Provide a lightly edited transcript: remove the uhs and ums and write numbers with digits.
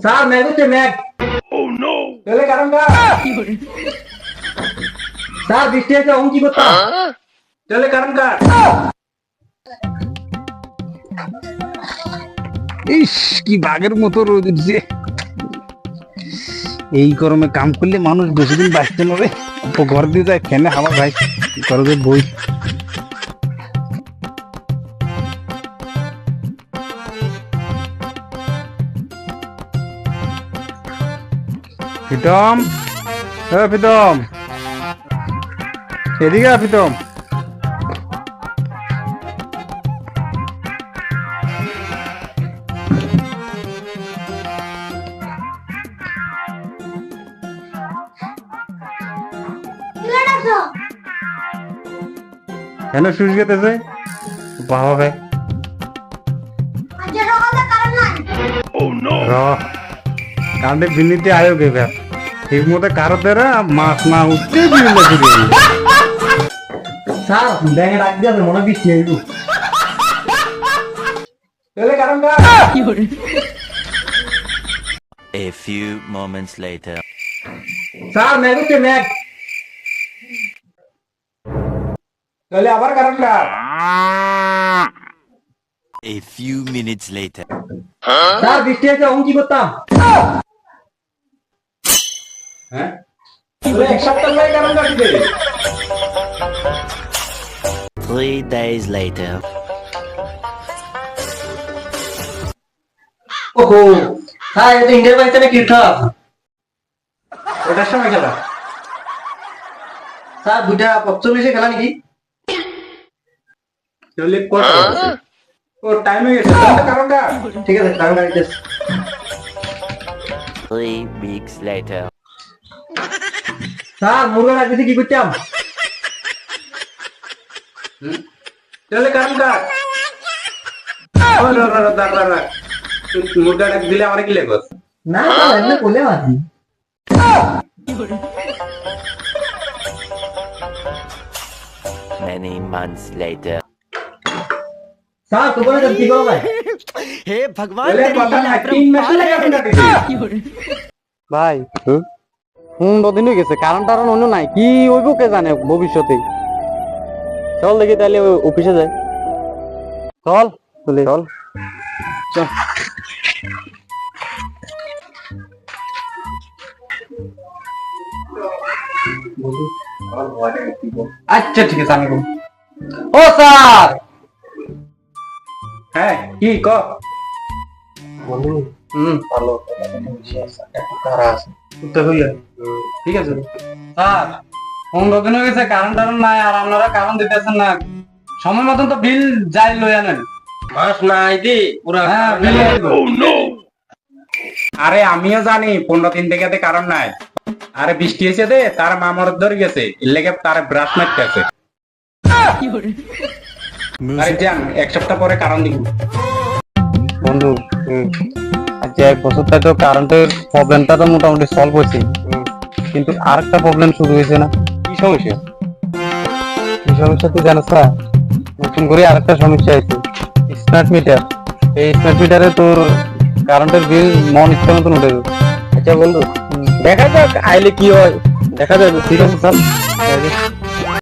Sir ম্যাগ হচ্ছে ম্যাগ। ও no, তাহলে কারণটা স্যার বৃষ্টি আছে অঙ্ক কি করতাম? তাহলে কারণটা ইস কি বাঘের মতো রোদ উঠছে। এই গরমে কাম করলে মানুষ বেশি দিন বাঁচতে পারবে। ঘর দিয়ে যায় ফ্যানে হাওয়া ভাই ঘরে বই। প্রীতম, প্রীতম এদিকে প্রীতম। কেন সুইচ গেতেছে বাবা ভাই? কারণে বিনীতে আয়ো গেবে ঠিক মতো কারো দেরা মাছ না উঠতে বিনীতে ফিরে স্যার ব্যাঙে ডাক দিয়ে মনে বৃষ্টি হইব। তাহলে কারণটা A few moments later. Sir ম্যাগ হচ্ছে ম্যাগ। তাহলে আবার কারণটা A few minutes later. Sir বৃষ্টি আছে অঙ্ক কি করতাম? হ্যাঁ এক সপ্তাহ পরে কারণটা কি দেবে? 3 days later. ওহো স্যার এটা ইন্ডিয়ার বাড়িতে নাকি উঠা? ওটার সময় খেলা স্যার 2:45 খেলা নাকি? তাহলে কত ও টাইম হয়ে গেছে। কারণটা ঠিক আছে কারণটা দিতেছি। 3 weeks later. স্যার মুরগা রাখতেছি কি করতাম? তাহলে কারণটা মুরগা ডাক দিলে আমার কি লেগো? না স্যার এমনি বলে মাছি। Many months later. স্যার তো বলে কি করো ভাই? हे भगवान বলে কথা না 3 মাস লাগে আপনার দিতে। ভাই দিন হয়ে গেছে কারণ টারণ অন্য নাই কি হইব কে জানে ভবিষ্যতে। চল দেখি তাহলে অফিসে যাই। চল চলে চল চল। আচ্ছা ঠিক আছে আমি ও স্যার। হ্যাঁ কি ক বলু? ভালো একটু কারা আছে তো হইয়া ঠিক আছে স্যার। 15 দিন হয়ে গেছে কারণ টারণ নাই আর আপনারা কারণ দিতেছেন না। সময় মতন তো বিল যাই লই আনেন। মাস নাই দি পুরা। হ্যাঁ বিল আরে আমিও জানি 15 দিন থেকে কারণ নাই। আরে বৃষ্টি হয়েছে দে তার মামর ধরে গেছে এর লেগে তার ব্রাশ মারতেছে। আরে যান এক সপ্তাহ পরে কারণ দিব বন্ধু। আচ্ছা 1 বছর থেকে তো কারেন্টের প্রবলেমটা তো মোটামুটি সলভ হয়েছে, কিন্তু আরেকটা প্রবলেম শুরু হয়েছে না। কি সমস্যা? কি সমস্যা তুই জানিস না? নতুন করে আরেকটা সমস্যা হয়েছে, স্মার্ট মিটার। এই স্মার্ট মিটারে তোর কারেন্টের বিল মন ইচ্ছা মতন উঠে যাবে। আচ্ছা বন্ধু দেখা যাক আইলে কি হয়, দেখা যাবে। ঠিক আছে চল।